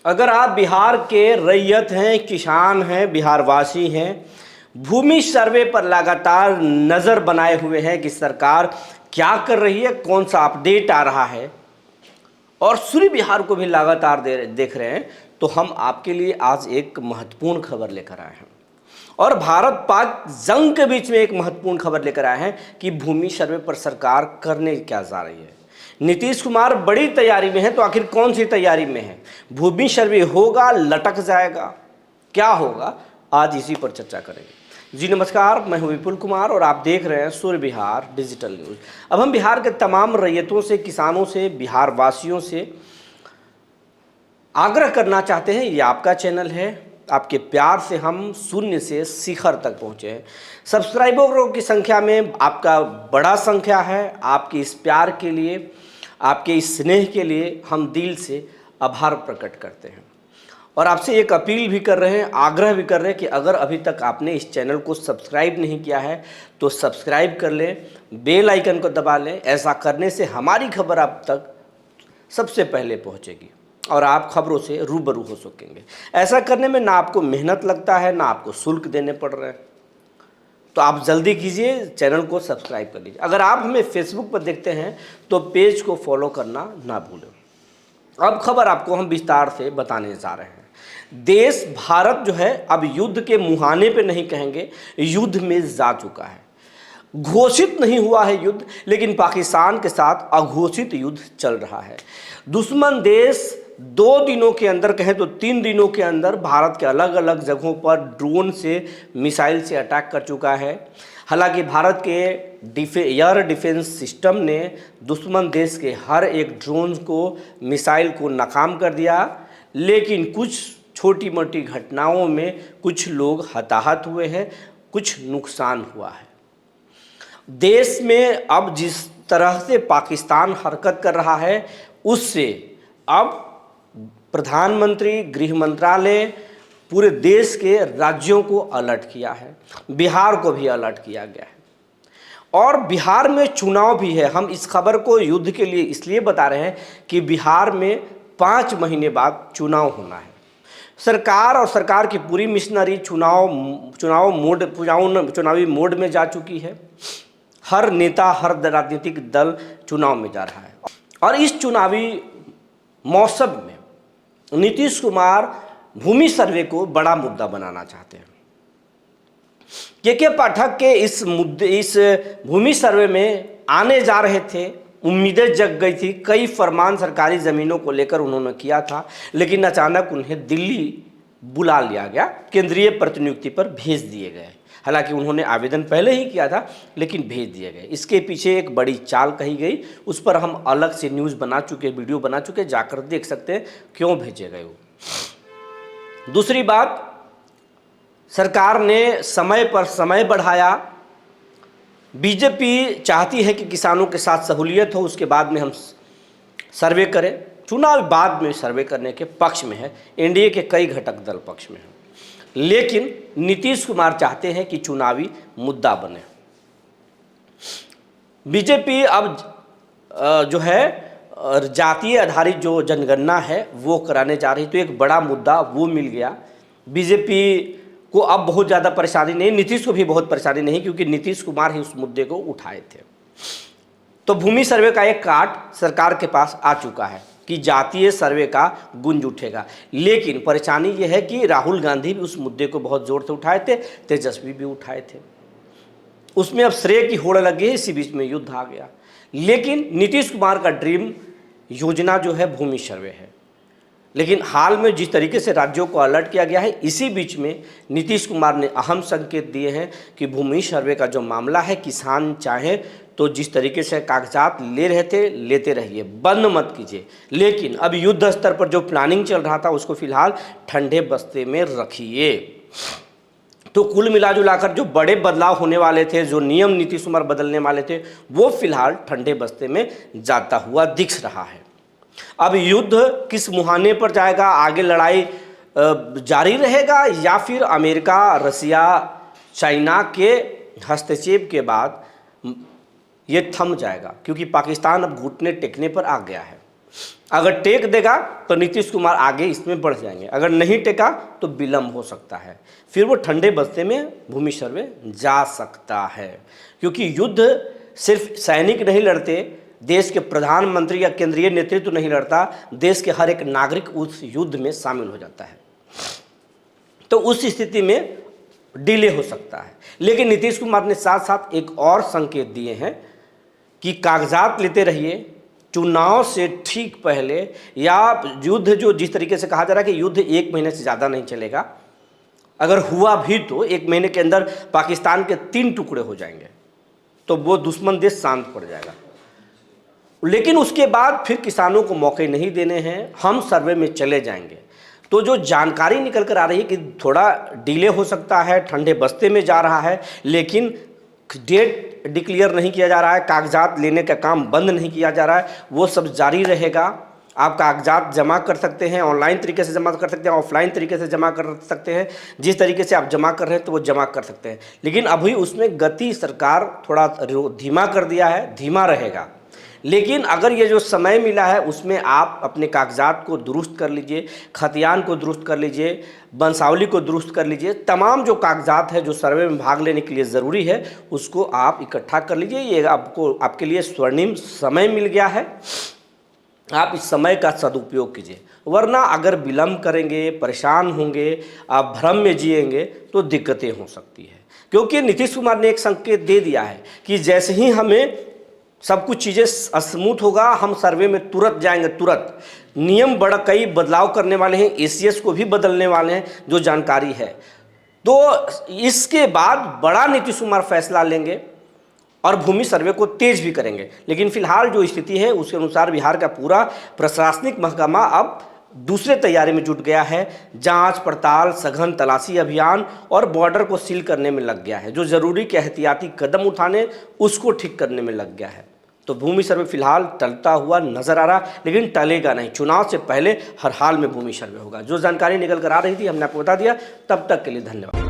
अगर आप बिहार के रैयत हैं, किसान हैं, बिहारवासी हैं, भूमि सर्वे पर लगातार नज़र बनाए हुए हैं कि सरकार क्या कर रही है, कौन सा अपडेट आ रहा है, और सूर्य बिहार को भी लगातार देख रहे हैं, तो हम आपके लिए आज एक महत्वपूर्ण खबर लेकर आए हैं। और भारत पाक जंग के बीच में एक महत्वपूर्ण खबर लेकर आए हैं कि भूमि सर्वे पर सरकार करने क्या जा रही है। नीतीश कुमार बड़ी तैयारी में है, तो आखिर कौन सी तैयारी में है? भूमि सर्वे होगा, लटक जाएगा, क्या होगा? आज इसी पर चर्चा करेंगे। जी नमस्कार, मैं हूं विपुल कुमार और आप देख रहे हैं सूर्य बिहार डिजिटल न्यूज़। अब हम बिहार के तमाम रैयतों से, किसानों से, बिहार वासियों से आग्रह करना चाहते हैं, ये आपका चैनल है, आपके प्यार से हम शून्य से शिखर तक पहुँचे हैं। सब्सक्राइबरों की संख्या में आपका बड़ा संख्या है। आपके इस प्यार के लिए, आपके इस स्नेह के लिए हम दिल से आभार प्रकट करते हैं और आपसे एक अपील भी कर रहे हैं, आग्रह भी कर रहे हैं कि अगर अभी तक आपने इस चैनल को सब्सक्राइब नहीं किया है तो सब्सक्राइब कर लें, बेल आइकन को दबा लें। ऐसा करने से हमारी खबर आप तक सबसे पहले पहुंचेगी और आप खबरों से रूबरू हो सकेंगे। ऐसा करने में ना आपको मेहनत लगता है, ना आपको शुल्क देने पड़ रहे हैं, तो आप जल्दी कीजिए, चैनल को सब्सक्राइब कर लीजिए। अगर आप हमें फेसबुक पर देखते हैं तो पेज को फॉलो करना ना भूलें। अब खबर आपको हम विस्तार से बताने जा रहे हैं। देश भारत जो है अब युद्ध के मुहाने पे नहीं कहेंगे, युद्ध में जा चुका है। घोषित नहीं हुआ है युद्ध, लेकिन पाकिस्तान के साथ अघोषित युद्ध चल रहा है। दुश्मन देश 2 दिनों के अंदर, कहें तो 3 दिनों के अंदर भारत के अलग अलग जगहों पर ड्रोन से, मिसाइल से अटैक कर चुका है। हालांकि भारत के एयर डिफेंस सिस्टम ने दुश्मन देश के हर एक ड्रोन को, मिसाइल को नाकाम कर दिया, लेकिन कुछ छोटी मोटी घटनाओं में कुछ लोग हताहत हुए हैं, कुछ नुकसान हुआ है। देश में अब जिस तरह से पाकिस्तान हरकत कर रहा है, उससे अब प्रधानमंत्री, गृह मंत्रालय पूरे देश के राज्यों को अलर्ट किया है, बिहार को भी अलर्ट किया गया है। और बिहार में चुनाव भी है। हम इस खबर को युद्ध के लिए इसलिए बता रहे हैं कि बिहार में 5 महीने बाद चुनाव होना है। सरकार और सरकार की पूरी मिशनरी चुनावी मोड में जा चुकी है। हर नेता, हर राजनीतिक दल चुनाव में जा रहा है और इस चुनावी मौसम में नीतीश कुमार भूमि सर्वे को बड़ा मुद्दा बनाना चाहते हैं। के पाठक के इस भूमि सर्वे में आने जा रहे थे, उम्मीदें जग गई थी, कई फरमान सरकारी ज़मीनों को लेकर उन्होंने किया था, लेकिन अचानक उन्हें दिल्ली बुला लिया गया, केंद्रीय प्रतिनियुक्ति पर भेज दिए गए। हालांकि उन्होंने आवेदन पहले ही किया था, लेकिन भेज दिए गए। इसके पीछे एक बड़ी चाल कही गई, उस पर हम अलग से न्यूज़ बना चुके, वीडियो बना चुके, जाकर देख सकते हैं क्यों भेजे गए वो। दूसरी बात, सरकार ने समय पर समय बढ़ाया। बीजेपी चाहती है कि किसानों के साथ सहूलियत हो, उसके बाद में हम सर्वे करें। चुनाव बाद में सर्वे करने के पक्ष में है, एनडीए के कई घटक दल पक्ष में हैं, लेकिन नीतीश कुमार चाहते हैं कि चुनावी मुद्दा बने। बीजेपी अब जो है जातीय आधारित जो जनगणना है वो कराने जा रही, तो एक बड़ा मुद्दा वो मिल गया। बीजेपी को अब बहुत ज़्यादा परेशानी नहीं, नीतीश को भी बहुत परेशानी नहीं, क्योंकि नीतीश कुमार ही उस मुद्दे को उठाए थे। तो भूमि सर्वे का एक कार्ड सरकार के पास आ चुका है कि जातीय सर्वे का गुंज उठेगा, लेकिन परेशानी यह है कि राहुल गांधी भी उस मुद्दे को बहुत जोर से उठाए थे, तेजस्वी भी उठाए थे। उसमें अब श्रेय की होड़ लगी है, इसी बीच में युद्ध आ गया। लेकिन नीतीश कुमार का ड्रीम योजना जो है भूमि सर्वे है, लेकिन हाल में जिस तरीके से राज्यों को अलर्ट किया गया है, इसी बीच में नीतीश कुमार ने अहम संकेत दिए हैं कि भूमि सर्वे का जो मामला है, किसान चाहे तो जिस तरीके से कागजात ले रहे थे लेते रहिए, बंद मत कीजिए, लेकिन अब युद्ध स्तर पर जो प्लानिंग चल रहा था उसको फिलहाल ठंडे बस्ते में रखिए। तो कुल मिलाजुलाकर जो बड़े बदलाव होने वाले थे, जो नियम नीतीश कुमार बदलने वाले थे, वो फिलहाल ठंडे बस्ते में जाता हुआ दिख रहा है। अब युद्ध किस मुहाने पर जाएगा, आगे लड़ाई जारी रहेगा या फिर अमेरिका, रसिया, चाइना के हस्तक्षेप के बाद ये थम जाएगा, क्योंकि पाकिस्तान अब घुटने टेकने पर आ गया है। अगर टेक देगा तो नीतीश कुमार आगे इसमें बढ़ जाएंगे, अगर नहीं टेका तो विलंब हो सकता है, फिर वो ठंडे बस्ते में भूमि सर्वे जा सकता है। क्योंकि युद्ध सिर्फ सैनिक नहीं लड़ते, देश के प्रधानमंत्री या केंद्रीय नेतृत्व नहीं लड़ता, देश के हर एक नागरिक उस युद्ध में शामिल हो जाता है। तो उस स्थिति में डिले हो सकता है। लेकिन नीतीश कुमार ने साथ साथ एक और संकेत दिए हैं कि कागजात लेते रहिए, चुनाव से ठीक पहले या युद्ध जो जिस तरीके से कहा जा रहा है कि युद्ध 1 महीने से ज़्यादा नहीं चलेगा, अगर हुआ भी तो 1 महीने के अंदर पाकिस्तान के 3 टुकड़े हो जाएंगे तो वो दुश्मन देश शांत पड़ जाएगा। लेकिन उसके बाद फिर किसानों को मौके नहीं देने हैं, हम सर्वे में चले जाएंगे। तो जो जानकारी निकल कर आ रही है कि थोड़ा डिले हो सकता है, ठंडे बस्ते में जा रहा है, लेकिन डेट डिक्लेयर नहीं किया जा रहा है, कागजात लेने का काम बंद नहीं किया जा रहा है, वो सब जारी रहेगा। आप कागजात जमा कर सकते हैं, ऑनलाइन तरीके से जमा कर सकते हैं, ऑफलाइन तरीके से जमा कर सकते हैं, जिस तरीके से आप जमा कर रहे हैं तो वो जमा कर सकते हैं। लेकिन अभी उसमें गति सरकार थोड़ा धीमा कर दिया है, धीमा रहेगा। लेकिन अगर ये जो समय मिला है उसमें आप अपने कागजात को दुरुस्त कर लीजिए, खतियान को दुरुस्त कर लीजिए, वंशावली को दुरुस्त कर लीजिए, तमाम जो कागजात है जो सर्वे में भाग लेने के लिए ज़रूरी है उसको आप इकट्ठा कर लीजिए। ये आपके लिए स्वर्णिम समय मिल गया है, आप इस समय का सदुपयोग कीजिए। वरना अगर विलम्ब करेंगे, परेशान होंगे, आप भ्रम में जिएंगे तो दिक्कतें हो सकती है। क्योंकि नीतीश कुमार ने एक संकेत दे दिया है कि जैसे ही हमें सब कुछ चीज़ें स्मूथ होगा, हम सर्वे में तुरंत जाएंगे, तुरंत। नियम बड़ा कई बदलाव करने वाले हैं, एसीएस को भी बदलने वाले हैं, जो जानकारी है। तो इसके बाद बड़ा नीतीश कुमार फैसला लेंगे और भूमि सर्वे को तेज भी करेंगे। लेकिन फिलहाल जो स्थिति है उसके अनुसार बिहार का पूरा प्रशासनिक महकमा अब दूसरे तैयारी में जुट गया है। जांच पड़ताल, सघन तलाशी अभियान और बॉर्डर को सील करने में लग गया है। जो ज़रूरी के एहतियाती कदम उठाने उसको ठीक करने में लग गया है। तो भूमि सर्वे फिलहाल टलता हुआ नजर आ रहा, लेकिन टलेगा नहीं। चुनाव से पहले हर हाल में भूमि सर्वे होगा। जो जानकारी निकल कर आ रही थी हमने आपको बता दिया। तब तक के लिए धन्यवाद।